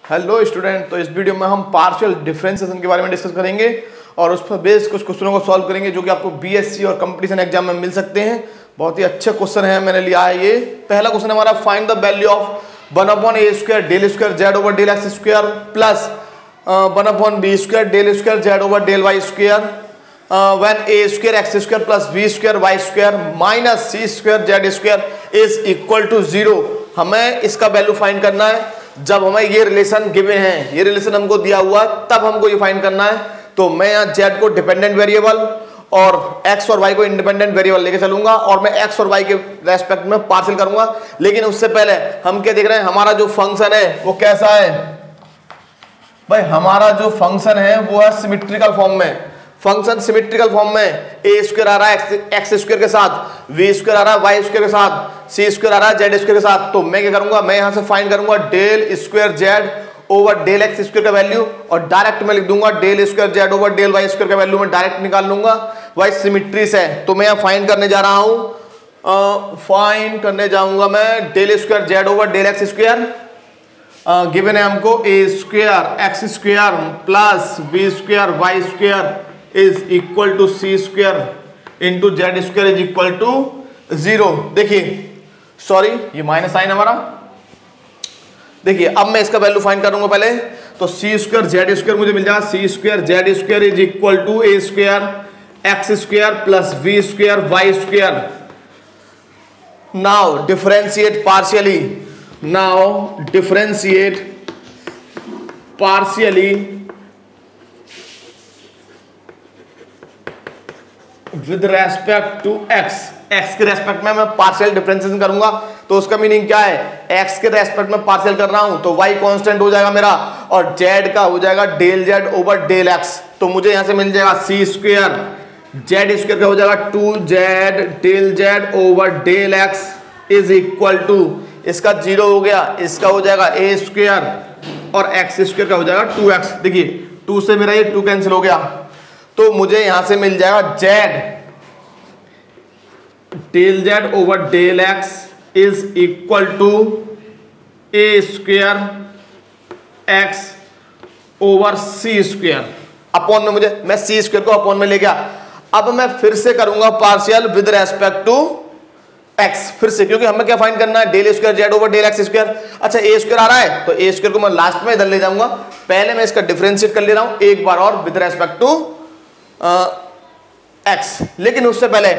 Hello student, तो इस video में हम पार्शियल डिफरेंशिएशन के बारे में डिस्कस करेंगे और उस पर बेस्ड कुछ क्वेश्चनों को सॉल्व करेंगे जो कि आपको बीएससी और कंपटीशन एग्जाम में मिल सकते हैं। बहुत ही अच्छे क्वेश्चन है, मैंने लिया है ये। पहला क्वेश्चन हमारा, find the value of 1/a² del square Z over del x square plus 1/b² del square Z over del Y square when a² x square plus b² y square minus c² z square is equal to 0। हमें इसका value find करना है जब हमें ये relation given है, ये relation हमको दिया हुआ है, तब हमको ये फाइंड करना है। तो मैं यहाँ z को डिपेंडेंट वेरिएबल और x और y को इंडिपेंडेंट वेरिएबल लेके चलूंगा और मैं x और y के रेस्पेक्ट में पार्शियल करूंगा। लेकिन उससे पहले हम क्या देख रहे हैं, हमारा जो फंक्शन है वो कैसा है भाई। हमारा जो फंक्शन है वो है सिमेट्रिकल फॉर्म में। फंक्शन सिमेट्रिकल फॉर्म में a² आ रहा है एक्स स्क्वायर के साथ, v² आ रहा है y स्क्वायर के साथ, c² आ रहा है z स्क्वायर के साथ। तो मैं क्या करूंगा, मैं यहां से फाइंड करूंगा del square z over del x square का वैल्यू और डायरेक्ट में लिख दूंगा del square z over del Y square का वैल्यू मैं डायरेक्ट निकाल लूंगा। वाई सिमेट्री से तो मैं यहाँ फाइंड करने जा रहा हूं, फाइंड करने जाऊंगा मैं del square z over del x square. Given है हमको a² x square plus b² y square is equal to c² into z square is equal to 0। देखिए सॉरी, ये माइनस साइन हमारा। देखिए अब मैं इसका वैल्यू फाइंड करूंगा पहले। तो c² z² मुझे मिल जाएगा c² z² is equal to a² x square plus b² y square. Now differentiate partially, now differentiate partially with respect to x. X के रेस्पेक्ट में मैं पार्शियल डिफरेंशिएशन करूंगा तो उसका मीनिंग क्या है, एक्स के रेस्पेक्ट में पार्शियल कर रहा हूं तो वाई कांस्टेंट हो जाएगा मेरा और जेड का हो जाएगा del Z over del x. तो मुझे यहां से मिल जाएगा c² जेड स्क्वायर का हो जाएगा 2z del Z over del x is equal to, इसका 0 हो गया, इसका हो जाएगा a² और एक्स स्क्वायर का हो जाएगा 2x। देखिए 2 से मेरा ये 2 कैंसिल हो गया तो मुझे यहां से मिल जाएगा z del Z over del x is equal to a² x over c² upon में, मुझे मैं c² को अपॉन में ले गया। अब मैं फिर से करूंगा partial with respect to x, फिर से, क्योंकि हमें क्या फाइंड करना है, del square Z over del x square. अच्छा a² आ रहा है तो a² को मैं लास्ट में इधर ले जाऊंगा। पहले मैं इसका डिफरेंशिएट कर ले रहा हूं एक बार और विद रेस्पेक्ट टू एक्स। लेकिन उससे पहले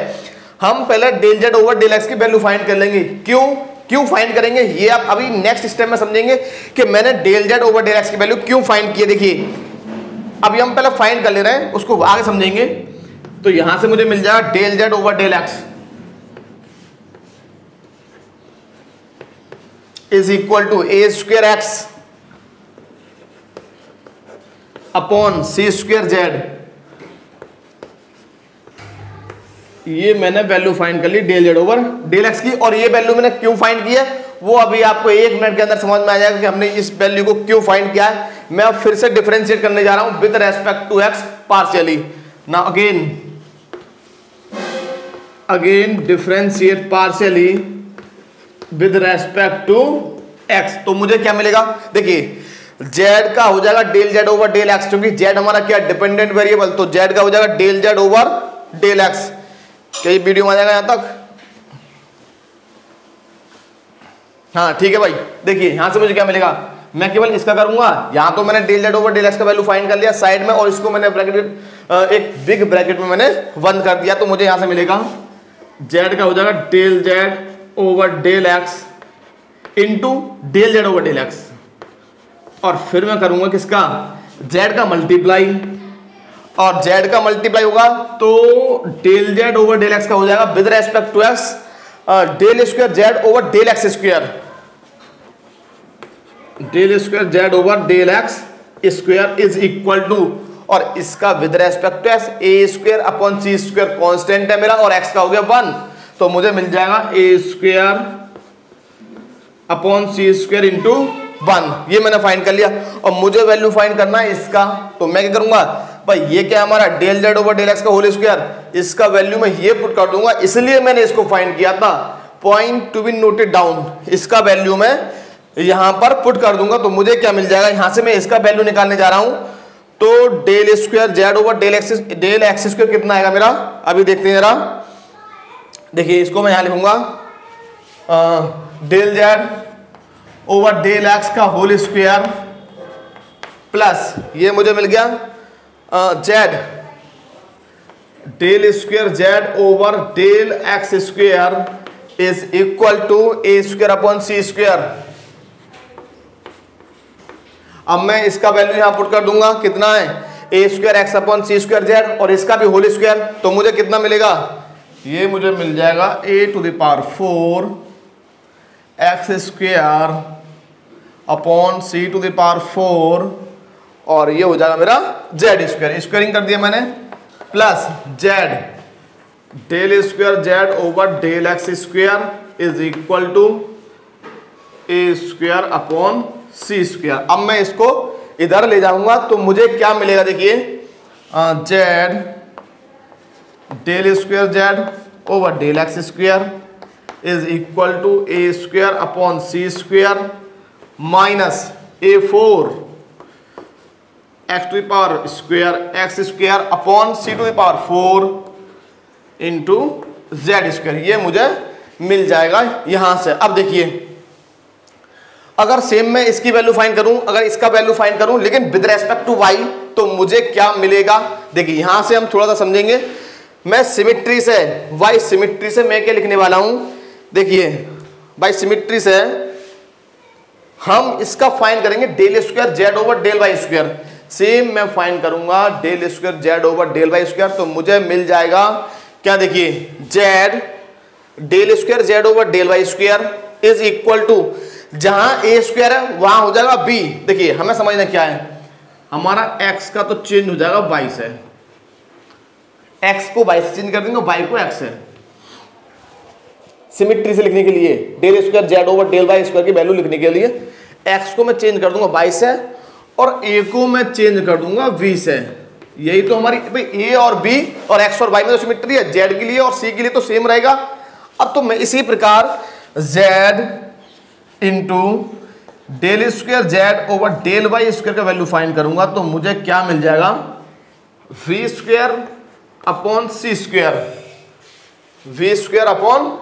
हम पहले del Z over del x की वैल्यू फाइंड कर लेंगे। क्यों फाइंड करेंगे ये आप अभी नेक्स्ट स्टेप में समझेंगे कि मैंने del Z over del x की वैल्यू क्यों फाइंड की है। देखिए अभी हम पहले फाइंड कर ले रहे हैं, उसको आगे समझेंगे। तो यहां से मुझे मिल जाएगा del Z over del x is equal to a² X upon c² Z. ये मैंने वैल्यू फाइंड कर ली del Z over del x की, और ये वैल्यू मैंने क्यों फाइंड की है वो अभी आपको 1 मिनट के अंदर समझ में आ जाएगा कि हमने इस वैल्यू को क्यों फाइंड किया है। मैं अब फिर से डिफरेंशिएट करने जा रहा हूं with respect to x partially. Now again differentiate partially with respect to x. तो मुझे क्या मिलेगा, देखिए z का हो जाएगा del Z over del x, क्योंकि z हमारा क्या डिपेंडेंट वेरिएबल, तो z का हो जाएगा del Z over del x. क्या ये वीडियो में आ जाएगा यहां तक? हाँ ठीक है भाई। देखिए यहां से मुझे क्या मिलेगा, मैं केवल इसका करूंगा। यहां तो मैंने del Z over del x का वैल्यू फाइंड कर लिया साइड में, और इसको मैंने ब्रैकेट एक बिग ब्रैकेट में मैंने बंद कर दिया। तो मुझे यहां से मिलेगा z का हो जाएगा del Z over del x into del Z over del x, और फिर मैं करूंगा किसका, z का मल्टीप्लाई, और z का मल्टीप्लाई होगा तो del Z over del x का हो जाएगा with respect to x del square Z over del x square, del square Z over del x square is equal to, और इसका with respect to x a² upon c² constant है मेरा, और x का हो गया 1। तो मुझे मिल जाएगा a² अपॉन c² इंटू 1। ये मैंने फाइंड कर लिया, और मुझे वैल्यू फाइंड करना है इसका। तो मैं क्या करूंगा भाई, ये क्या हमारा del Z over del x का होल स्क्वायर, इसका वैल्यू मैं ये पुट कर दूंगा, इसलिए मैंने इसको फाइंड किया था। Point to be noted down, इसका वैल्यू मैं यहां पर पुट कर दूंगा तो मुझे क्या मिल जाएगा, यहां से मैं इसका वैल्यू निकालने जा रहा हूं। तो del square Z over del x square कितना आएगा मेरा, अभी देखते हैं जरा। देखिए इसको मैं यहां लिखूंगा del Z over del x का होल स्क्वायर प्लस ये मुझे मिल गया z del square Z over del x square is equal to a square upon c square. अब मैं इसका वैल्यू यहां पुट कर दूंगा, कितना है ए square x upon c square Z, और इसका भी होल स्क्वायर, तो मुझे कितना मिलेगा, ये मुझे मिल जाएगा A to the power 4 X square upon C to the power 4, और ये हो जाएगा मेरा जेड स्क्वायर, स्क्वायरिंग कर दिया मैंने, plus z del square Z over del x square is equal to a square upon c square. अब मैं इसको इधर ले जाऊंगा तो मुझे क्या मिलेगा, देखिए z del square Z over del x square is equal to a square upon c square minus a 4 x to the power square x square upon C to the power 4 into z square, ये मुझे मिल जाएगा यहां से। अब देखिए अगर same मैं इसकी वैल्यू फाइंड करूं, अगर इसका वैल्यू फाइंड करूं लेकिन विद रेस्पेक्ट टू वाई, तो मुझे क्या मिलेगा, देखिए यहां से हम थोड़ा सा समझेंगे। मैं सिमिट्री से वाई सिमिट्री से मैं क्या लिखने वाला हूं, देखिए बाई सिमिट्री से हम इसका फाइंड करेंगे del square Z over del Y square. Same मैं फाइंड करूंगा del square Z over del Y square, तो मुझे मिल जाएगा क्या, देखिए z del square Z over del Y square is equal to, जहां ए स्क्वायर है वहां हो जाएगा बी। देखिए हमें समझना क्या है, हमारा एक्स का तो चेंज हो जाएगा वाई से, एक्स को वाई से चेंज कर देंगे, वाई को एक्स से। सिमिट्री से लिखने के लिए del square Z over del Y square की वैल्यू लिखने के लिए एक्स को मैं चेंज कर दूंगा वाई से, और ए को मैं चेंज कर दूंगा वी से। यही तो हमारी भाई ए और बी और एक्स और वाई में तो सिमिट्री है, जेड के लिए और सी के लिए तो सेम रहेगा। अब तो मैं इसी प्रकार z into del square Z over del Y square का वैल्यू फाइंड करूंगा, तो मुझे क्या मिल जाएगा, b square upon c square, b square upon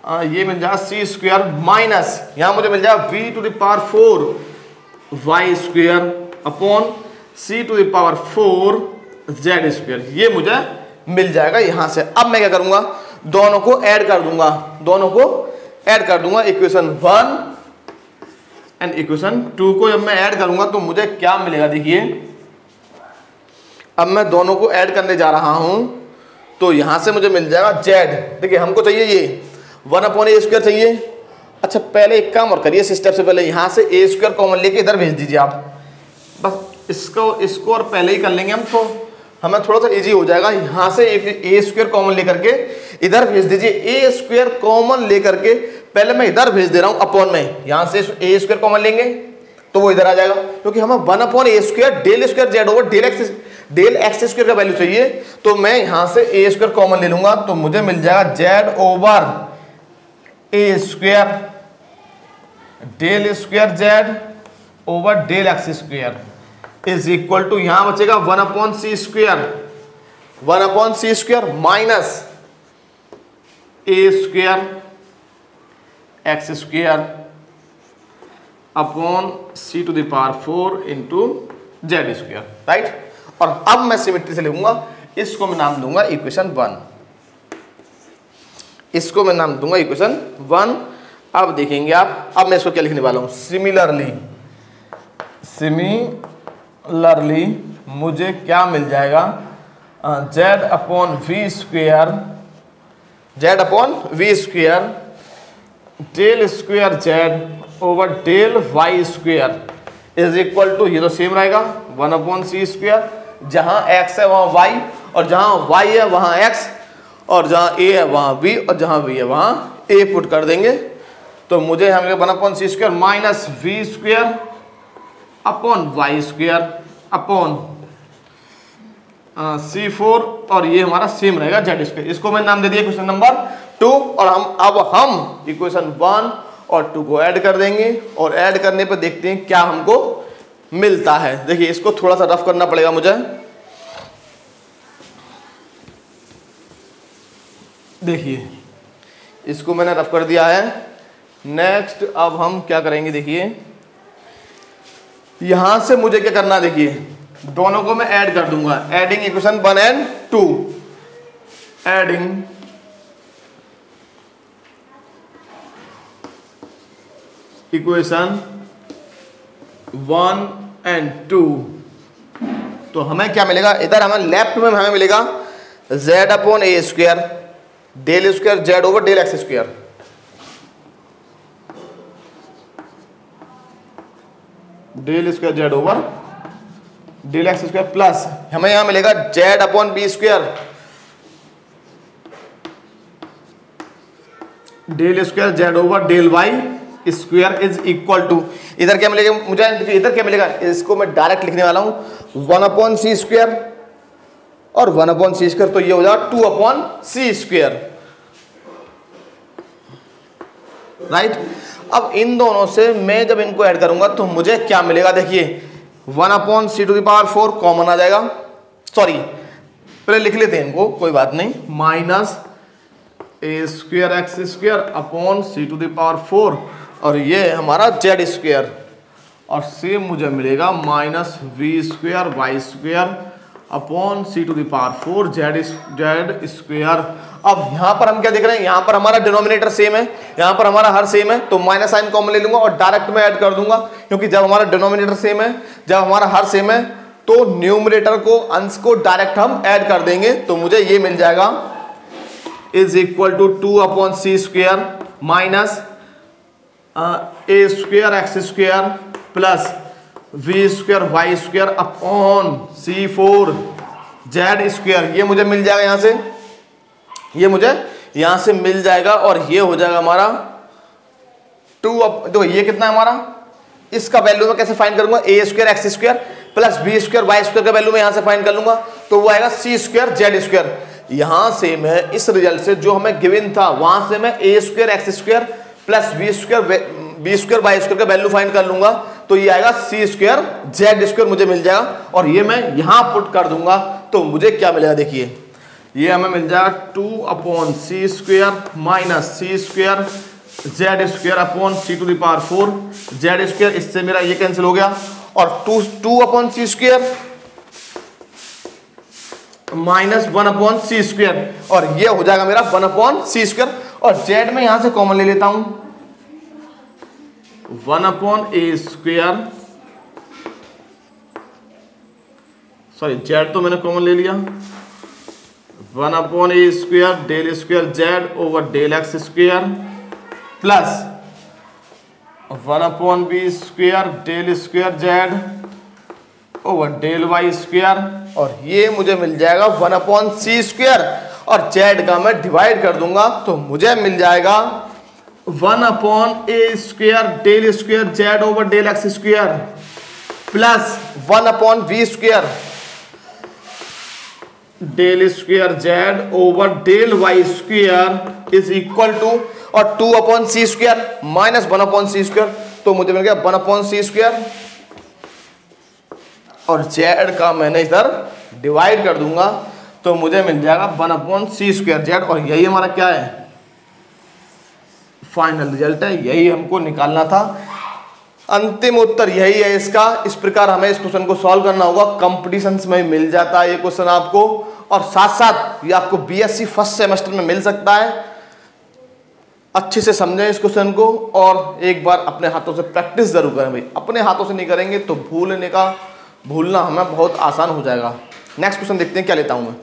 ये मिल जाएगा सी स्क्वायर माइनस यहां मुझे मिल जाएगा b to the power 4 y square upon C to the power 4 z square, ये मुझे मिल जाएगा यहां से। अब मैं क्या करूंगा, दोनों को ऐड कर दूंगा, दोनों को ऐड कर दूंगा, इक्वेशन 1 एंड इक्वेशन 2 को जब मैं ऐड करूंगा तो मुझे क्या मिलेगा, देखिए अब मैं दोनों को ऐड करने जा रहा हूं, तो यहां से मुझे मिल जाएगा जेड, देखिए हमको चाहिए ये 1 अपॉन ए स्क्वायर चाहिए। अच्छा पहले एक काम और करिए, इस स्टेप से पहले यहां से ए स्क्वायर कॉमन लेके इधर भेज दीजिए आप, बस इसको और पहले ही कर लेंगे हम, तो हमें थोड़ा सा इजी हो जाएगा। यहां से एक ए स्क्वायर कॉमन लेकर के इधर भेज दीजिए, ए स्क्वायर कॉमन लेकर के पहले मैं इधर भेज दे रहा हूं अपॉन में, यहां से ए स्क्वायर कॉमन लेंगे तो वो इधर आ जाएगा, क्योंकि हमें 1 अपॉन ए square del square Z over del x square का वैल्यू चाहिए। तो मैं यहां से ए स्क्वायर कॉमन ले लूंगा, तो मुझे मिल जाएगा z over a square del square Z over del x square is equal to, यहां बचेगा 1 upon c square, 1 upon c square minus a square x square upon C to the power 4 into z square, right. और अब मैं symmetry से लिखूंगा, इसको मैं नाम दूंगा इक्वेशन 1, इसको मैं नाम दूंगा इक्वेशन 1। अब देखेंगे आप, अब मैं इसको क्या लिखने वाला हूं, सिमिलरली मुझे क्या मिल जाएगा, z upon b square, z upon b square del square Z over del Y square is equal to, ये तो सेम रहेगा 1 अपॉन सी स्क्वायर, जहां x है वहां y, और जहां y है वहां x, और जहां a है वहां b, और जहां b है वहां a पुट कर देंगे। तो मुझे यहाँ मिलेगा 1 upon c square minus b square upon y square upon C4, और ये हमारा सेम रहेगा जेड स्क्वायर। इसको मैं नाम दे दिया क्वेश्चन नंबर 2, और हम इक्वेशन 1 और 2 को ऐड कर देंगे और ऐड करने पर देखते हैं क्या हमको मिलता है। देखिए इसको थोड़ा सा रफ करना पड़ेगा मुझे। देखिए इसको मैंने रफ कर दिया है। नेक्स्ट अब हम क्या करेंगे, देखिए यहां से मुझे क्या करना है, देखिए दोनों को मैं ऐड कर दूंगा। Adding equation 1 and 2, adding equation 1 and 2, तो हमें क्या मिलेगा, इधर हमें लेफ्ट में हमें मिलेगा z अपॉन ए square del square Z over del x square. Del square Z over del x square plus हमें यहां मिलेगा Z upon B square del square Z over del Y square is equal to, इधर क्या मिलेगा मुझे, इधर क्या मिलेगा, इसको मैं डायरेक्ट लिखने वाला हूं 1 अपॉन सी स्क्वायर और 1 अपॉन सी स्क्वायर, तो ये हो जाएगा 2 अपॉन सी स्क्वायर, राइट। अब इन दोनों से मैं जब इनको ऐड करूंगा तो मुझे क्या मिलेगा, देखिए 1 upon C to the power 4 common आ जाएगा, सॉरी पहले लिख लेते हैं इनको, कोई बात नहीं, minus a square x square upon C to the power 4 और ये हमारा जेड स्क्वायर, और सेम मुझे मिलेगा minus b square Y square upon C to the power 4 z square. अब यहाँ पर हम क्या देख रहे हैं, यहाँ पर हमारा डिनोमिनेटर सेम है, यहाँ पर हमारा हर सेम है, तो माइनस साइन कॉमन ले लूंगा और डायरेक्ट में ऐड कर दूंगा, क्योंकि जब हमारा डिनोमिनेटर सेम है, जब हमारा हर सेम है, तो न्यूमरेटर को, अंश को डायरेक्ट हम ऐड कर देंगे, तो मुझे ये मिल जाएगा is equal to 2 upon c square minus a square x square plus b square Y square upon c 4 z square. ये मुझे मिल जाएगा यहाँ से, ये मुझे यहां से मिल जाएगा, और ये हो जाएगा हमारा 2 तो ये कितना है हमारा, इसका वैल्यू मैं कैसे फाइंड करूंगा, A square x square plus B square Y square का वैल्यू मैं यहां से फाइंड कर लूंगा, तो वो आएगा सी स्क्वायर जेड स्क्वायर। यहां से मैं इस रिजल्ट से जो हमें गिवन था वहां से मैं A square x square plus B square Y square का वैल्यू फाइंड कर लूंगा, तो ये आएगा सी स्क्वायर जेड स्क्वायर मुझे मिल जाएगा, और ये मैं यहां पुट कर दूंगा, तो मुझे क्या मिलेगा, देखिए ये हमें मिल जाएगा 2 upon c square minus c square z square upon C to the power 4 z square, इससे मेरा ये कैंसिल हो गया, और 2 upon c square minus 1 upon c square, और ये हो जाएगा मेरा 1 अपॉन सी स्क्वायर, और जेड में यहां से कॉमन ले लेता हूं 1 अपॉन ए स्क्वायर, सॉरी जेड तो मैंने कॉमन ले लिया, 1 अपॉन ए square del square Z over del x square plus 1 upon B square del square Z over del Y square, और ये मुझे मिल जाएगा 1 अपॉन सी स्क्वायर, और जेड का मैं डिवाइड कर दूंगा, तो मुझे मिल जाएगा 1 upon A square del square Z over del x square plus 1 upon B square del square Z over del Y square is equal to, और 2 upon c square minus 1 upon c square, तो मुझे मिल गया 1 upon c square, और z का मैंने इधर divide कर दूंगा, तो मुझे मिल जाएगा 1 अपॉन सी स्क्वायर जेड, और यही हमारा क्या है, फाइनल रिजल्ट है, यही हमको निकालना था, अंतिम उत्तर यही है इसका। इस प्रकार हमें इस क्वेश्चन को सॉल्व करना होगा, कंपटीशंस में मिल जाता है ये क्वेश्चन आपको, और साथ साथ ये आपको बीएससी फर्स्ट सेमेस्टर में मिल सकता है। अच्छे से समझें इस क्वेश्चन को, और एक बार अपने हाथों से प्रैक्टिस जरूर करें भाई, अपने हाथों से नहीं करेंगे तो भूलना हमें बहुत आसान हो जाएगा। नेक्स्ट क्वेश्चन देखते हैं क्या लेता हूं मैं।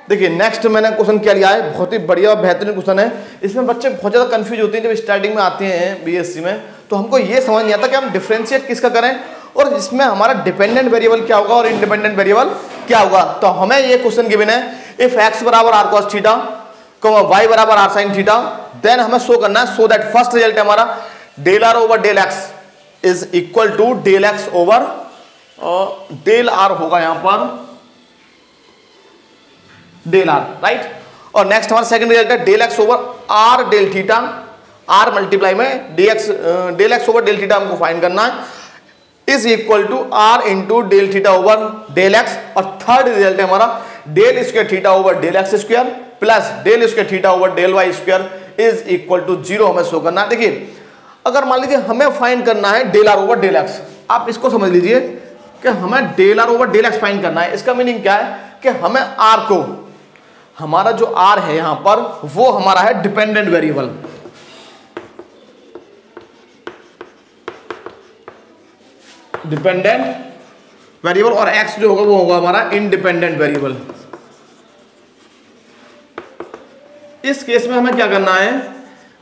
देखिए नेक्स्ट मैंने क्वेश्चन क्या लिया है, बहुत ही बढ़िया और बेहतरीन क्वेश्चन है। इसमें बच्चे बहुत ज़्यादा कंफ्यूज होते हैं जब स्टार्टिंग में आते हैं बीएससी में, तो हमको ये समझ नहीं आता कि हम डिफरेंशिएट किसका करें, और इसमें हमारा डिपेंडेंट वेरिएबल क्या होगा और इंडिपेंडेंट वेरिएबल क्या होगा। तो हमें ये क्वेश्चन गिवन है, इफ एक्स बराबर आर कॉस थीटा, वाई बराबर आर साइन थीटा, देन हमें शो करना है, सो दैट फर्स्ट रिजल्ट है हमारा del are over del x is equal to del x over del R होगा यहाँ पर डेल आर, राइट। और नेक्स्ट हमारा सेकंड रिजल्ट है del x over are del theta, R multiply में del x over del theta हमको find करना है, is equal to r into del theta over del x. और थर्ड रिजल्ट है हमारा del square theta over del x square plus del square theta over del Y square is equal to 0 हमें show करना है। देखिए अगर मान लीजिए हमें फाइंड करना है del are over del x, आप इसको समझ लीजिए कि हमें del are over del x find करना है। इसका मीनिंग क्या है कि हमें आर को, हमारा जो आर है यहां पर वो हमारा है डिपेंडेंट वेरिएबल, डिपेंडेंट वेरिएबल, और एक्स जो होगा वो होगा हमारा इंडिपेंडेंट वेरिएबल। इस केस में हमें क्या करना है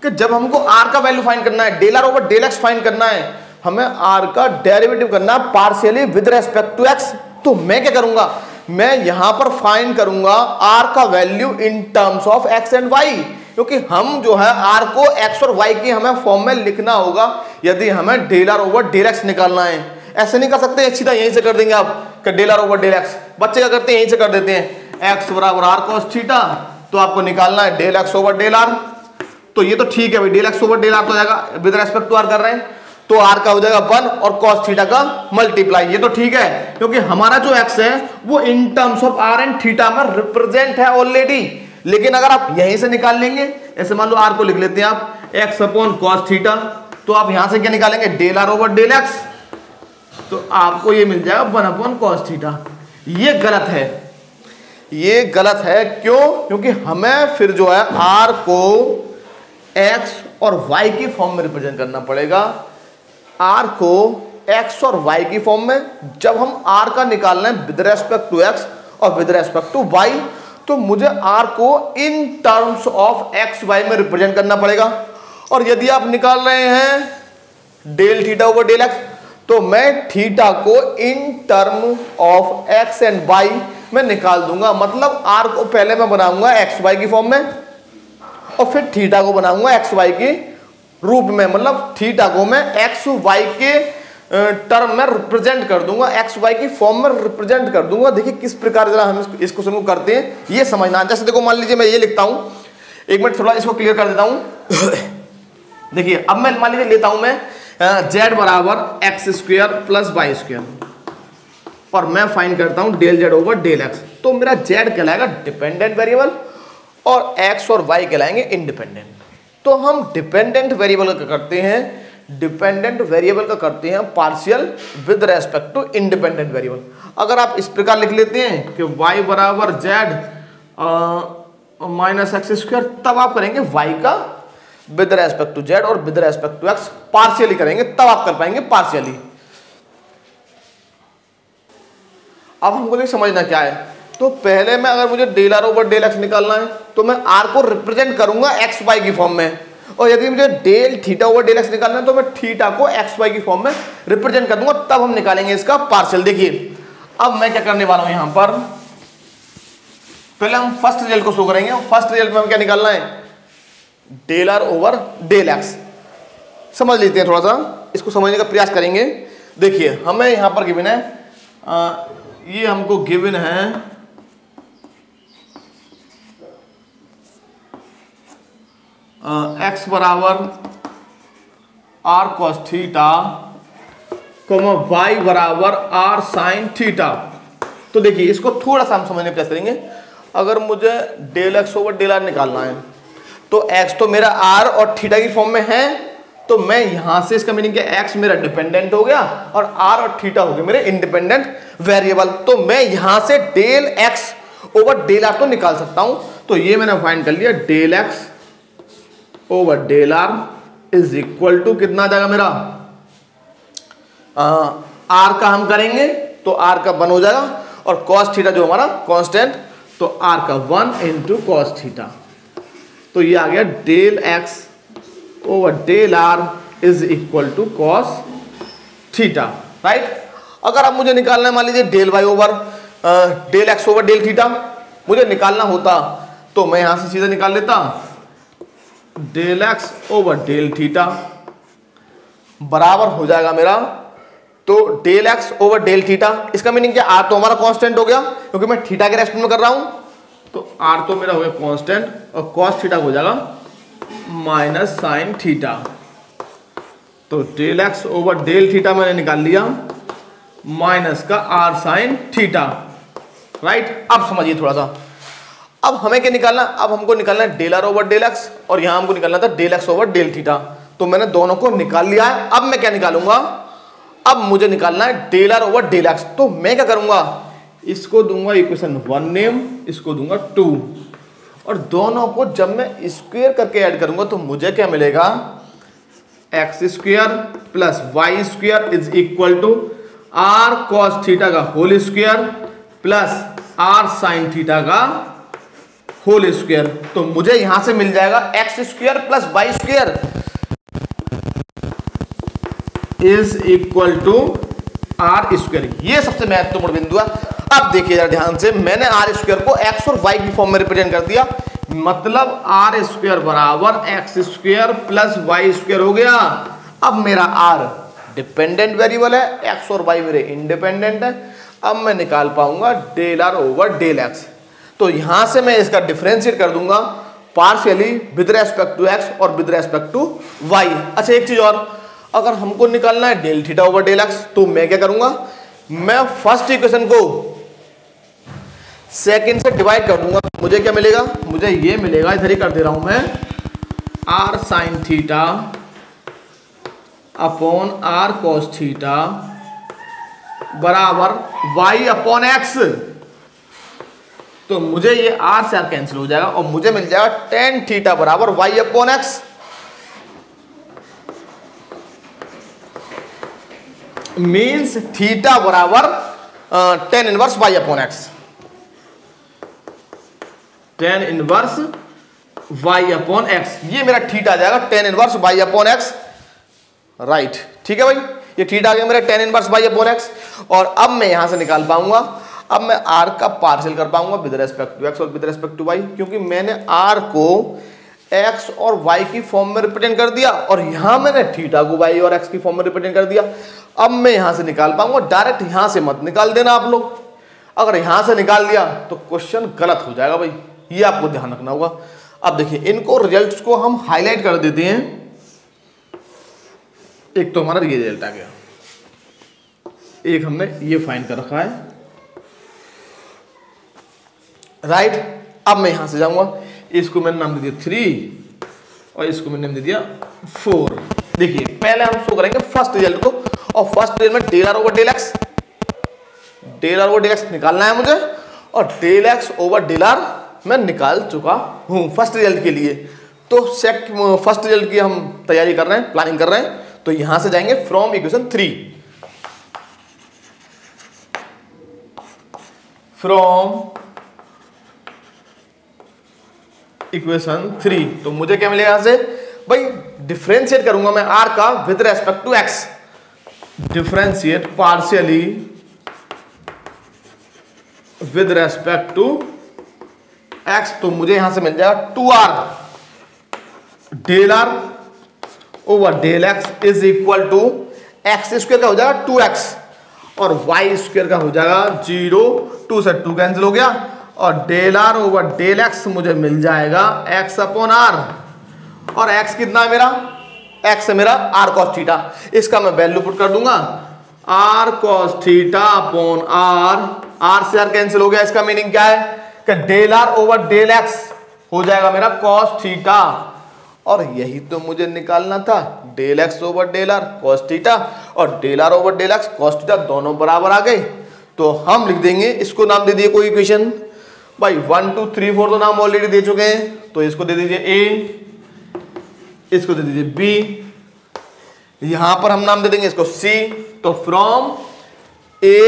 कि जब हमको आर का वैल्यू फाइंड करना है, del are over del x find करना है, हमें आर का डेरिवेटिव करना है partially with respect to x. तो मैं क्या करूंगा, मैं यहां पर फाइंड करूंगा आर का value in terms of x and y, क्योंकि हम जो है आर को एक्स और वाई की हमें फॉर्म में लिखना होगा यदि हमें del are over del x निकालना है। ऐसे नहीं कर सकते सीधा यहीं से कर देंगे आप कि del are over del x, बच्चे क्या करते हैं यहीं से कर देते हैं, एक्स बराबर आर कॉस थीटा, तो आपको निकालना है del x over del r. तो ये तो ठीक है भाई, del x over del r तो हो जाएगा विद रेस्पेक्ट टू आर कर रहे हैं, तो आर का हो जाएगा 1 और कॉस थीटा का मल्टीप्लाई, ये तो ठीक है क्योंकि हमारा जो एक्स है वो in terms of r and theta में रिप्रेजेंट है ऑलरेडी। लेकिन अगर आप यहीं से निकाल लेंगे, ऐसे मान लो आर को लिख लेते हैं आप एक्स अपॉन कॉस थीटा, तो आप यहां से क्या निकालेंगे del are over del x, तो आपको ये मिल जाएगा 1 अपॉन कॉस थीटा। ये गलत है, ये गलत है। क्यों? क्योंकि हमें फिर जो है आर को एक्स और वाई की फॉर्म में रिप्रेजेंट करना पड़ेगा, आर को एक्स और वाई की फॉर्म में। जब हम आर का निकालना है विद रेस्पेक्ट टू एक्स और विद रेस्पेक्ट टू वाई, तो मुझे आर को in terms of x y में रिप्रेजेंट करना पड़ेगा। और यदि आप निकाल रहे हैं del theta over del x, तो मैं थीटा को in term of x and y में निकाल दूंगा। मतलब आर को पहले मैं बनाऊंगा एक्स वाई की फॉर्म में और फिर थीटा को बनाऊंगा एक्स वाई के रूप में, मतलब थीटा को मैं एक्स वाई के टर्म में रिप्रेजेंट कर दूंगा, एक्स वाई की फॉर्म में रिप्रेजेंट कर दूंगा। देखिए किस प्रकार जरा हम इस क्वेश्चन को करते हैं, ये समझना। जैसे देखो मान लीजिए मैं ये लिखता हूं, एक मिनट थोड़ा इसको क्लियर कर देता हूं। देखिए अब मैं मान लीजिए लेता हूं मैं z बराबर x square plus Y square, और मैं फाइंड करता हूं del Z over del x. तो मेरा z कहलाएगा डिपेंडेंट वेरिएबल और x और y कहलाएंगे इंडिपेंडेंट। तो हम डिपेंडेंट वेरिएबल का करते हैं, डिपेंडेंट वेरिएबल का करते हैं partial with respect to independent variable. अगर आप इस प्रकार लिख लेते हैं कि y बराबर z माइनस एक्स स्क्वायर, तब आप करेंगे y का विद रेस्पेक्ट टू z और with respect to x partially करेंगे, तब आप कर पाएंगे पार्शियली। अब हमको नहीं समझना क्या है, तो पहले में अगर मुझे del are over del x निकालना है तो मैं आर को रिप्रेजेंट करूंगा एक्स वाई की फॉर्म में, और यदि मुझे del theta over del x निकालना है तो मैं थीटा को एक्स वाई की फॉर्म में रिप्रेजेंट कर दूंगा, तब हम निकालेंगे इसका पार्शियल। देखिए अब मैं क्या करने वाला हूं यहां पर, पहले हम फर्स्ट रिजल्ट को शो करेंगे। फर्स्ट रिजल्ट में हम क्या निकालना है, del are over del x. समझ लेते हैं, थोड़ा सा इसको समझने का प्रयास करेंगे। देखिए हमें यहां पर गिवन है, ये हमको गिवन है एक्स बराबर आर कॉस थीटा, वाई बराबर आर साइन थीटा। तो देखिए इसको थोड़ा सा हम समझने का प्रयास करेंगे। अगर मुझे del x over del r निकालना है तो एक्स तो मेरा आर और थीटा की फॉर्म में है, तो मैं यहां से इसका मीनिंग क्या, एक्स मेरा डिपेंडेंट हो गया और आर और थीटा हो गए मेरे इंडिपेंडेंट वेरिएबल। तो मैं यहां से del x over del r तो निकाल सकता हूं। तो ये मैंने फाइंड कर लिया, del x over del are is equal to कितना आ जाएगा मेरा, आर का हम करेंगे तो आर का 1 हो जाएगा, और कॉस थीटा जो हमारा कांस्टेंट, तो आर का 1 इंटू कॉस थीटा। तो ये आ गया del x over del are is equal to cos theta, right. अगर अब मुझे निकालना है मान लीजिए del y over del x over del theta मुझे निकालना होता, तो मैं यहां से सीधा निकाल लेता, del x over del theta बराबर हो जाएगा मेरा, तो del x over del theta, इसका मीनिंग क्या, आर तो हमारा कांस्टेंट हो गया क्योंकि मैं थीटा के रेस्पेक्ट में कर रहा हूं, तो आर तो मेरा हो गया कांस्टेंट और कॉस थीटा हो जाएगा माइनस साइन थीटा। तो del x over del theta मैंने निकाल लिया माइनस का आर साइन थीटा। राइट, अब समझिए थोड़ा सा, अब हमें क्या निकालना, अब हमको निकालना है del are over del x और यहां हमको निकालना था del x over del theta. तो मैंने दोनों को निकाल लिया है। अब मैं क्या निकालूंगा, अब मुझे निकालना है del are over del x. तो मैं क्या करूंगा, इसको दूंगा इक्वेशन 1 नेम, इसको दूंगा 2 और दोनों को जब मैं स्क्वायर करके ऐड करूंगा तो मुझे क्या मिलेगा, x square plus Y square is equal to R cos theta का whole square plus R sine theta का होल स्क्वायर। तो मुझे यहां से मिल जाएगा x square plus Y square is equal to R square. ये सबसे महत्वपूर्ण बिंदु है। अब देखिए जरा ध्यान से, मैंने आर स्क्वायर को एक्स और वाई की फॉर्म में रिप्रेजेंट कर दिया, मतलब आर स्क्वायर बराबर x square plus Y square हो गया। अब मेरा आर डिपेंडेंट वेरिएबल है, एक्स और वाई मेरे इंडिपेंडेंट है। अब मैं निकाल पाऊंगा del are over del x. तो यहां से मैं इसका डिफरेंशिएट कर दूंगा partially with respect to x और विद रेस्पेक्ट टू वाई। अच्छा एक चीज और, अगर हमको निकालना है del theta over del x तो मैं क्या करूंगा, मैं फर्स्ट इक्वेशन को सेकंड से डिवाइड कर दूंगा। मुझे क्या मिलेगा, मुझे ये मिलेगा, इधर ही कर दे रहा हूं मैं, r sine theta upon r cos theta बराबर वाई अपॉन एक्स। तो मुझे ये आर से आर कैंसिल हो जाएगा और मुझे मिल जाएगा टेन थीटा बराबर Y upon X. Means theta बराबर tan inverse Y upon X, tan inverse Y upon X. ये मेरा थीटा आ जाएगा tan inverse Y upon X. Right, ठीक है भाई, ये थीटा आ गया मेरा tan inverse Y upon X. और अब मैं यहां से निकाल पाऊंगा, अब मैं आर का पार्शियल कर पाऊंगा विद रेस्पेक्ट टू एक्स और विद रेस्पेक्ट टू वाई, क्योंकि मैंने आर को एक्स और वाई की फॉर्म में रिप्रेजेंट कर दिया और यहां मैंने थीटा को वाई और एक्स की फॉर्म में रिप्रेजेंट कर दिया। अब मैं यहां से निकाल पाऊंगा, डायरेक्ट यहां से मत निकाल देना आप लोग, अगर यहां से निकाल दिया तो क्वेश्चन गलत हो जाएगा भाई, ये आपको ध्यान रखना होगा। अब देखिए इनको रिजल्ट्स को हम हाईलाइट कर देते हैं। एक तो हमारा ये रिजल्ट आ गया, एक हमने ये फाइंड कर रखा है। राइट, अब मैं यहां से जाऊंगा, इसको मैंने नाम दे दिया 3 और इसको मैंने नाम दे दिया 4। देखिए पहले हम शो करेंगे फर्स्ट रिजल्ट को, और फर्स्ट रिजल्ट में del are over del x, del are over del x निकालना है मुझे, और del x over del r मैं निकाल चुका हूं फर्स्ट रिजल्ट के लिए। तो फर्स्ट रिजल्ट की हम तैयारी कर रहे हैं, प्लानिंग कर रहे हैं। तो यहां से जाएंगे फ्रॉम इक्वेशन 3, फ्रॉम इक्वेशन 3। तो मुझे क्या मिलेगा यहां से भाई, डिफरेंशिएट करूंगा मैं आर का with respect to x, differentiate partially with respect to x. तो मुझे यहां से मिल जाएगा 2r del are over del x is equal to x square का हो जाएगा 2x और वाई स्क्वायर का हो जाएगा 0, 2 से 2 कैंसिल हो गया, और del are over del x मुझे मिल जाएगा x अपॉन आर। और x कितना है मेरा, x है मेरा आर कॉस थीटा। इसका मैं वैल्यू पुट कर दूंगा, r cos theta upon r से आर कैंसिल हो गया। इसका मीनिंग क्या है कि del are over del x हो जाएगा मेरा कॉस थीटा, और यही तो मुझे निकालना था, del x over del R cos theta और del are over del X cos theta दोनों बराबर आ गए। तो हम लिख देंगे, इसको नाम दे दिए कोई इक्वेशन भाई 1 2 3 4 तो नाम ऑलरेडी दे चुके हैं, तो इसको दे दीजिए ए, इसको दे दीजिए बी, यहां पर हम नाम दे देंगे इसको सी। तो from A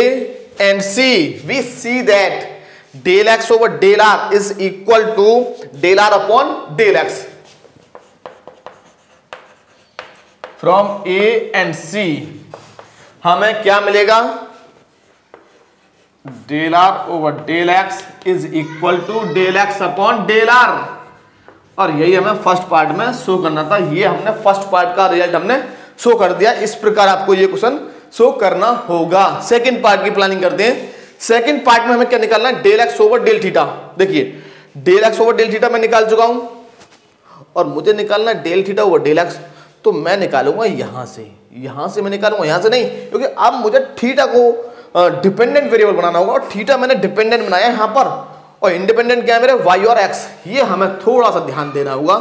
and C we see that del x over del are is equal to del R upon del X. From A and C हमें क्या मिलेगा, del are over del x is equal to del X upon del R. और यही हमें first part में show करना था, ये हमने फर्स्ट पार्ट का रिजल्ट हमने शो कर दिया। इस प्रकार आपको ये क्वेश्चन शो करना होगा। सेकंड पार्ट की प्लानिंग करते हैं। सेकंड पार्ट में हमें क्या निकालना है, del x over del theta. देखिए del x over del theta मैं निकाल चुका हूं और मुझे निकालना है del theta over del x, तो मैं निकालूंगा यहां से मैं निकालूंगा, यहां से नहीं, क्योंकि अब मुझे थीटा को डिपेंडेंट वेरिएबल बनाना होगा और थीटा मैंने डिपेंडेंट बनाया यहां पर, और इंडिपेंडेंट क्या है मेरे वाई और एक्स। ये हमें थोड़ा सा ध्यान देना होगा,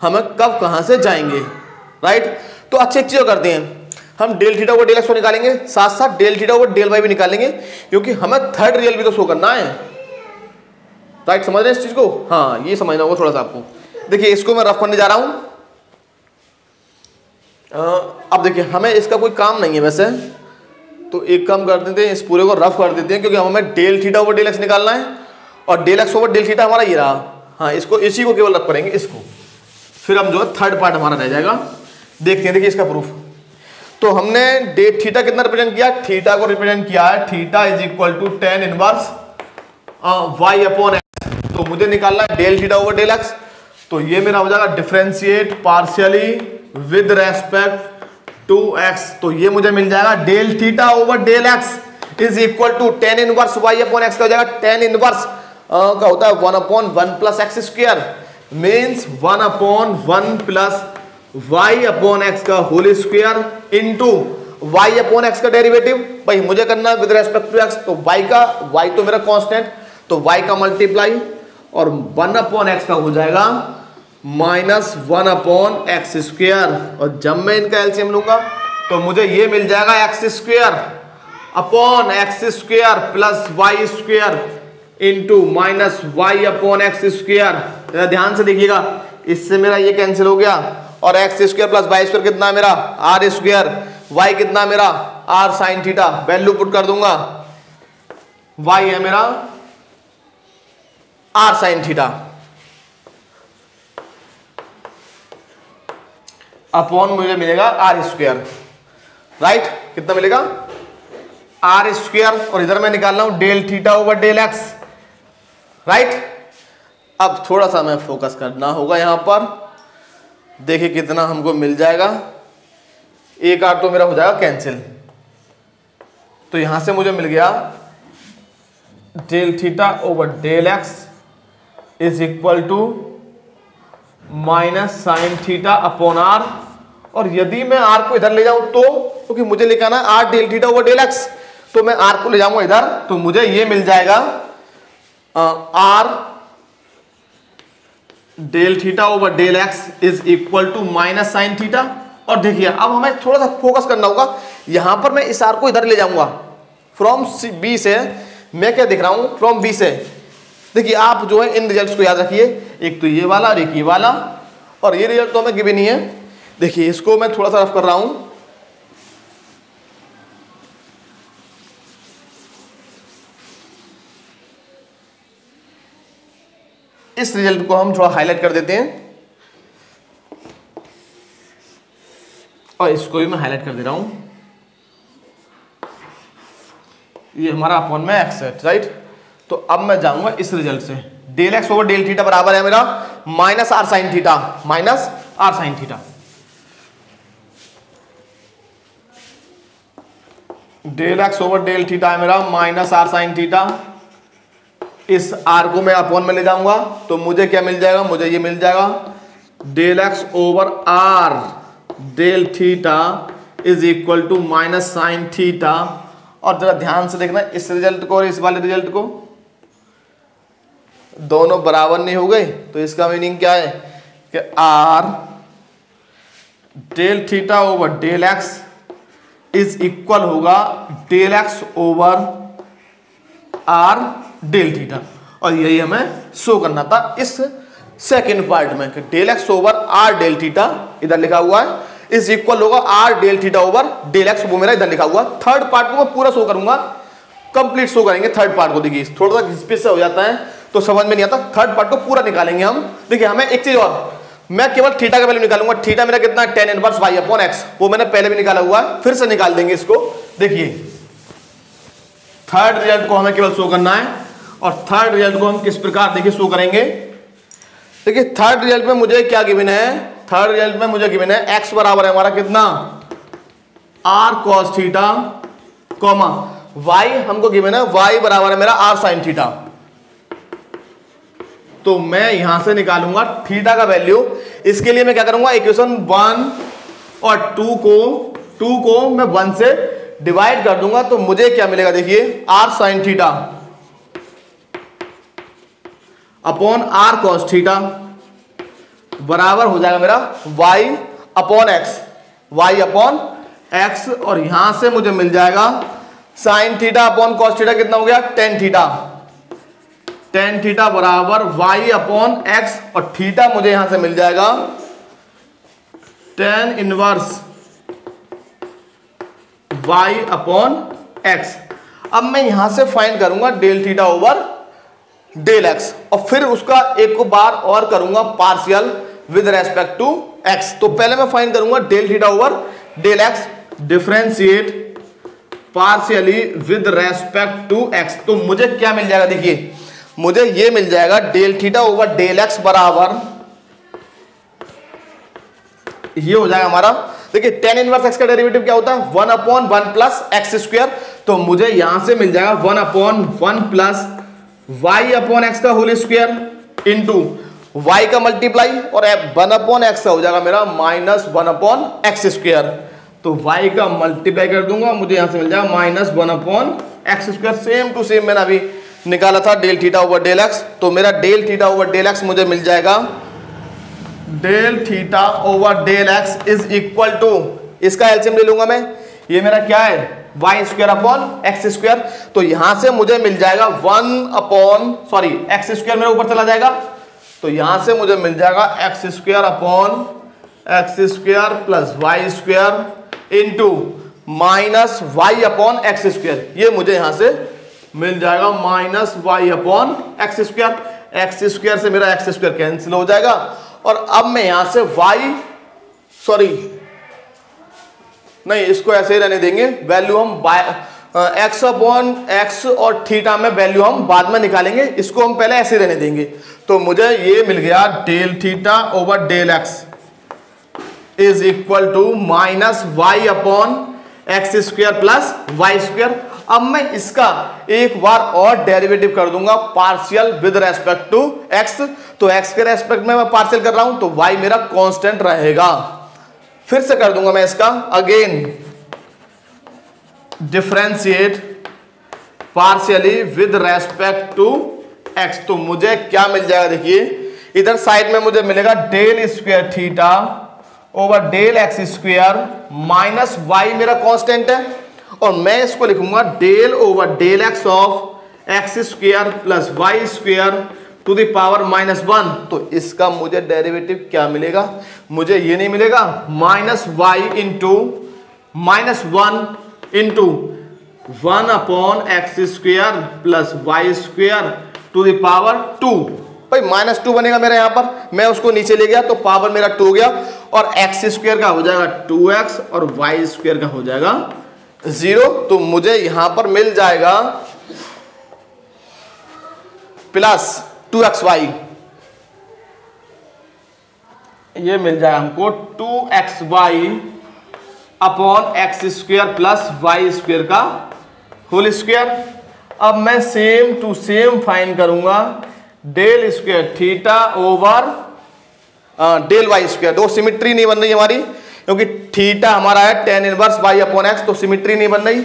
हमें कब कहां से जाएंगे, राइट। तो अच्छी एक चीज करते हैं, हम del theta over del x को निकालेंगे, साथ साथ del theta over del y भी निकालेंगे, क्योंकि हमें थर्ड रियल भी तो शो करना है, राइट। समझ रहे हैं इस चीज को? हाँ, ये समझना होगा थोड़ा सा आपको। देखिए इसको मैं रफ करने जा रहा हूं। अब देखिए हमें इसका कोई काम नहीं है वैसे, तो एक काम कर देते हैं, इस पूरे को रफ कर देते हैं, क्योंकि हमें del theta over del x निकालना है और del x over del theta हमारा ये रहा। हाँ, इसको इसी को केवल रफ करेंगे इसको, फिर हम जो है थर्ड पार्ट हमारा रह जाएगा। देखते हैं, देखिए इसका प्रूफ। तो हमने डे थीटा कितना रिप्रेजेंट किया, थीटा को रिप्रेजेंट किया है, theta is equal to tan inverse Y upon x. तो मुझे निकालना है del theta over del x, तो ये मेरा हो जाएगा differentiate partially with respect to x. तो ये मुझे मिल जाएगा del theta over del x is equal to tan inverse Y upon x का हो जाएगा tan इनवर्स का होता है 1/1 plus X square, means 1/1 plus y upon x का whole square into y upon x का डेरिवेटिव। भाई मुझे करना है विद रेस्पेक्ट टू x, तो y तो मेरा कांस्टेंट, तो y का मल्टीप्लाई और 1/x का हो जाएगा -1/x स्क्वायर, और जब मैं इनका एलसीएम लूंगा तो मुझे ये मिल जाएगा x square upon x square plus Y square into -y upon x square. ध्यान से देखिएगा, इससे मेरा ये कैंसिल हो गया और x square plus Y square कितना मेरा आर स्क्वायर, वाई कितना मेरा r sine theta, value put कर दूंगा, वाई है मेरा आर साइन थीटा अपॉन मुझे मिलेगा आर स्क्वायर, राइट। कितना मिलेगा आर स्क्वायर, और इधर मैं निकाल रहा हूं del theta over del x, right. अब थोड़ा सा हमें फोकस करना होगा यहां पर, देखिए कितना हमको मिल जाएगा, एक आर तो मेरा हो जाएगा कैंसिल, तो यहां से मुझे मिल गया del theta over del x is equal to minus sine theta upon r, और यदि मैं आर को इधर ले जाऊं तो, क्योंकि मुझे लिखाना है r del theta over del x, तो मैं आर को ले जाऊंगा इधर, तो मुझे ये मिल जाएगा r del theta over del x is equal to minus sine theta. और देखिए अब हमें थोड़ा सा फोकस करना होगा, यहां पर मैं इस आर को इधर ले जाऊंगा फ्रॉम बी से, मैं क्या दिख रहा हूं फ्रॉम बी से। देखिए आप जो है इन रिजल्ट्स को याद रखिए, एक तो ये वाला और एक ये वाला, और ये रिजल्ट तो हमें गिवन नहीं है। देखिए इसको मैं थोड़ा सा रफ कर रहा हूं, इस रिजल्ट को हम थोड़ा हाईलाइट कर देते हैं, और इसको भी मैं हाईलाइट कर दे रहा हूं। ये हमारा अपॉन में एक्स है, राइट। तो अब मैं जाऊंगा इस रिजल्ट से, del x over del theta बराबर है मेरा minus r sine theta, minus r sine theta. Del x over del theta है मेरा माइनस आर साइन थीटा, इस आर को मैं अपॉन में ले जाऊंगा तो मुझे क्या मिल जाएगा, मुझे ये मिल जाएगा del x over are del theta is equal to minus sine theta. और जरा ध्यान से देखना इस रिजल्ट को और इस वाले रिजल्ट को, दोनों बराबर नहीं हो गए, तो इसका मीनिंग क्या है कि R del theta over del x is equal होगा del x over are del theta, और यही हमें शो करना था इस सेकेंड पार्ट में कि del x over are del theta इधर लिखा हुआ है इज इक्वल होगा r del theta over del x, वो मेरा इधर लिखा हुआ। थर्ड पार्ट को मैं पूरा शो करूंगा, कंप्लीट शो करेंगे थर्ड पार्ट को। देखिए थोड़ा सा घिसपिस से हो जाता है तो समझ में नहीं आता, थर्ड पार्ट को पूरा निकालेंगे हम। देखिए हमें एक चीज और, मैं केवल थीटा का वैल्यू निकालूंगा, थीटा मेरा कितना है tan inverse y upon x, वो मैंने पहले भी निकाला हुआ है, फिर से निकाल देंगे इसको। देखिए थर्ड रिजल्ट को हमें केवल शो करना है, और थर्ड रिजल्ट को हम किस प्रकार देखिए शो करेंगे। देखिए थर्ड रिजल्ट में मुझे क्या गिवन है, थर्ड रिजल्ट में मुझे गिवन है x बराबर है हमारा कितना r cos theta, comma y हमको गिवन है y बराबर है मेरा r sin थीटा। तो मैं यहां से निकालूंगा थीटा का वैल्यू। इसके लिए मैं क्या करूंगा, इक्वेशन 1 और 2 को मैं 1 से डिवाइड कर दूंगा, तो मुझे क्या मिलेगा देखिए, r sin theta upon r cos theta बराबर हो जाएगा मेरा y अपॉन x, और यहां से मुझे मिल जाएगा sin theta upon cos theta कितना हो गया, tan थीटा बराबर y अपॉन x, और थीटा मुझे यहां से मिल जाएगा tan inverse y upon x। अब मैं यहां से फाइंड करूंगा del theta over del x, और फिर उसका एक बार और करूंगा partial with respect to x। तो पहले मैं फाइंड करूंगा del theta over del x, differentiate partially with respect to x। तो मुझे क्या मिल जाएगा देखिए, मुझे ये मिल जाएगा del theta over del x बराबर, ये हो जाएगा हमारा, देखिए tan इनवर्स x का डेरिवेटिव क्या होता है, 1 अपॉन 1 प्लस एक्स स्क्वायर। तो मुझे यहां से मिल जाएगा 1 upon 1 plus y upon x का होल स्क्वायर इंटू y का मल्टीप्लाई, और 1 अपॉन x का हो जाएगा मेरा माइनस 1 अपॉन एक्स स्क्वायर। तो y का मल्टीप्लाई कर दूंगा, मुझे यहां से मिल जाएगा minus 1 upon x square. Same to same मैंने अभी निकाला था del theta over del x, तो मेरा del theta over del x मुझे मिल जाएगा del theta over del x is equal to, इसका एलसीएम ले लूंगा मैं, ये मेरा क्या है y square upon x square. तो यहां से मुझे मिल जाएगा एक्स स्क्वायर मेरा ऊपर चला जाएगा, तो यहां से मुझे मिल जाएगा x square upon x square plus Y square into minus y upon x square. ये मुझे यहां से मिल जाएगा minus y upon x square. X square से मेरा एक्स स्क्वायर कैंसिल हो जाएगा, और अब मैं यहां से इसको ऐसे ही रहने देंगे, वैल्यू हम एक्स अपॉन एक्स और थीटा में वैल्यू हम बाद में निकालेंगे, इसको हम पहले ऐसे रहने देंगे। तो मुझे ये मिल गया del theta over del x is equal to minus y upon x square plus Y square. अब मैं इसका एक बार और डेरिवेटिव कर दूंगा partial with respect to x. तो एक्स के रेस्पेक्ट में मैं पार्शियल कर रहा हूं, तो वाई मेरा कांस्टेंट रहेगा। फिर से कर दूंगा मैं इसका again, differentiate partially with respect to x. तो मुझे क्या मिल जाएगा देखिए, इधर साइड में मुझे मिलेगा del square theta over del x square minus y मेरा कांस्टेंट है, और मैं इसको लिखूंगा del over del x of x square plus Y square to the power minus 1। तो इसका मुझे डेरिवेटिव क्या मिलेगा, मुझे ये नहीं मिलेगा, minus y into minus 1 into 1 upon x square plus Y square to the power 2। भाई माइनस 2 बनेगा मेरा यहां पर, मैं उसको नीचे ले गया तो पावर मेरा 2 हो गया, और एक्स स्क्वायर का हो जाएगा 2x और वाई स्क्वायर का हो जाएगा 0। तो मुझे यहां पर मिल जाएगा प्लस 2xy, ये मिल जाएगा हमको 2xy upon x square plus Y square का होल स्क्वायर। अब मैं सेम टू सेम फाइंड करूंगा del square theta over del Y square. दो सिमिट्री नहीं बन रही हमारी, क्योंकि थीटा हमारा है tan inverse y upon x, तो सिमिट्री नहीं बन रही,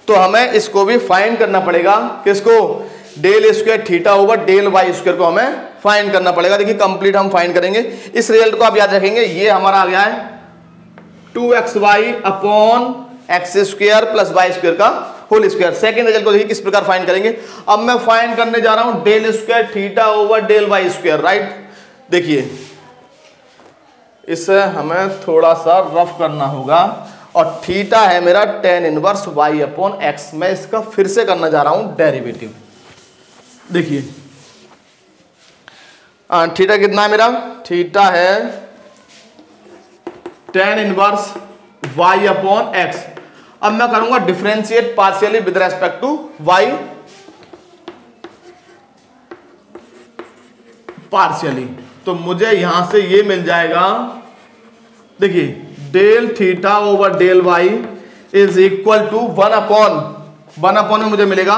तो हमें इसको भी फाइंड करना पड़ेगा। किसको, del square theta over del Y square को हमें फाइंड करना पड़ेगा। देखिए कंप्लीट हम फाइंड करेंगे, इस रिजल्ट को आप याद रखेंगे। ये हमारा आ गया है 2xy upon x square plus Y square का होल स्क्वायर। सेकंड रिजल्ट को देखिए किस प्रकार फाइंड करेंगे। अब मैं फाइंड करने जा रहा हूं del square theta over del Y square, right. देखिए इसे हमें थोड़ा सा रफ करना होगा, और थीटा है मेरा tan inverse y upon x. मैं इसका फिर से करना जा रहा हूं डेरिवेटिव। देखिए थीटा कितना है मेरा, थीटा है tan inverse y upon x. अब मैं करूंगा differentiate partially with respect to y partially. तो मुझे यहां से ये मिल जाएगा, देखिए del theta over del y is equal to 1 upon में मुझे मिलेगा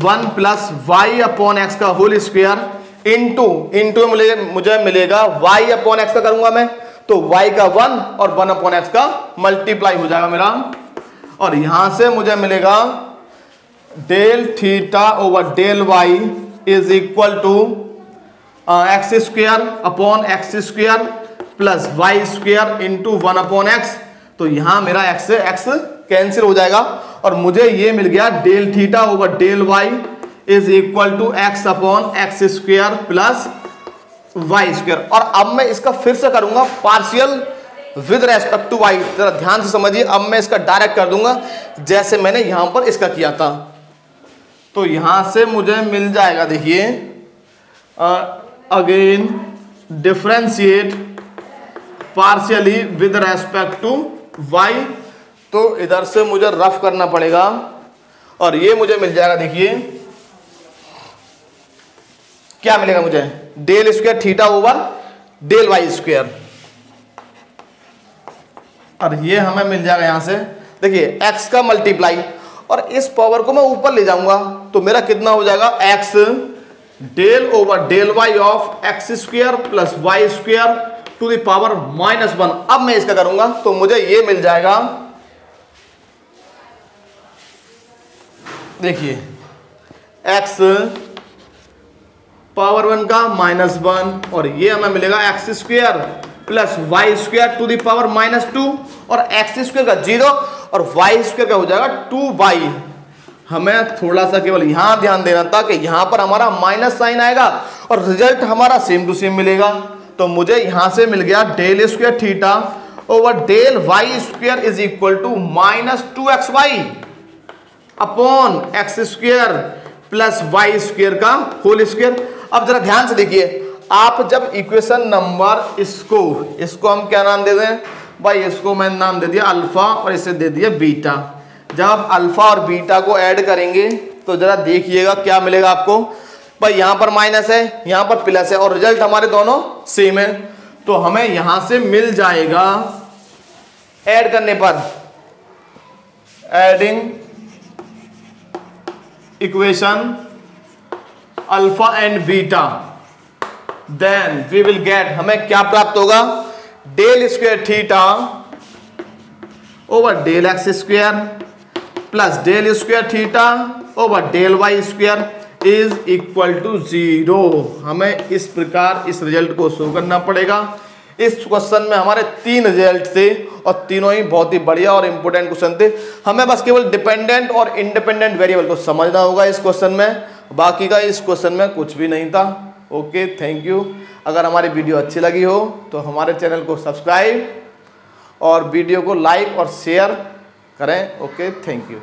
1 प्लस वाई अपॉन एक्स का होल स्क्वायर इंटू मुझे मिलेगा y अपॉन एक्स का करूंगा मैं, तो y का 1 और 1 अपॉन एक्स का मल्टीप्लाई हो जाएगा मेरा, और यहां से मुझे मिलेगा del theta over del y is equal to x square upon x square plus Y square into 1 upon x. तो यहां मेरा एक्स से एक्स कैंसिल हो जाएगा और मुझे ये मिल गया del theta over del y is equal to x upon x square plus Y square. और अब मैं इसका फिर से करूंगा partial with respect to y, जरा ध्यान से समझिए। अब मैं इसका डायरेक्ट कर दूंगा जैसे मैंने यहां पर इसका किया था। तो यहां से मुझे मिल जाएगा, देखिए again differentiate partially with respect to y, तो इधर से मुझे रफ करना पड़ेगा और ये मुझे मिल जाएगा, देखिए क्या मिलेगा मुझे, del square theta over del Y square, और ये हमें मिल जाएगा यहां से, देखिए x का मल्टीप्लाई, और इस पावर को मैं ऊपर ले जाऊंगा तो मेरा कितना हो जाएगा, x del over del y of x square plus Y square to the power -1। अब मैं इसका करूंगा तो मुझे ये मिल जाएगा, देखिए x पावर 1 का -1, और ये हमें मिलेगा x square plus Y square to the power -2, और एक्स स्क्वायर का 0 और वाई स्क्वायर का हो जाएगा 2y। हमें थोड़ा सा केवल यहां ध्यान देना था कि यहां पर हमारा माइनस साइन आएगा और रिजल्ट हमारा सेम टू सेम मिलेगा। तो मुझे यहां से मिल गया del square theta over del Y square is equal to -2xy upon x square plus Y square का होल स्क्वायर। अब जरा ध्यान से देखिए, आप जब इक्वेशन नंबर इसको हम क्या नाम दे दें भाई, इसको मैंने नाम दे दिया अल्फा और इसे दे दिया बीटा। जब आप अल्फा और बीटा को ऐड करेंगे तो जरा देखिएगा क्या मिलेगा आपको भाई, यहां पर माइनस है यहां पर प्लस है और रिजल्ट हमारे दोनों सेम है। तो हमें यहां से मिल जाएगा ऐड करने पर, adding equation alpha and beta, then we will get, हमें क्या प्राप्त होगा, del square theta over del x square plus del square theta over del Y square is equal to 0। हमें इस प्रकार इस रिजल्ट को शो करना पड़ेगा। इस क्वेश्चन में हमारे 3 रिजल्ट थे और तीनों ही बहुत ही बढ़िया और इंपॉर्टेंट क्वेश्चन थे। हमें बस केवल डिपेंडेंट और इंडिपेंडेंट वेरिएबल को समझना होगा इस क्वेश्चन में, बाकी का इस क्वेश्चन में कुछ भी नहीं था। Okay, thank you. अगर हमारी वीडियो अच्छी लगी हो तो हमारे चैनल को सब्सक्राइब और वीडियो को लाइक और शेयर करें। Okay, thank you.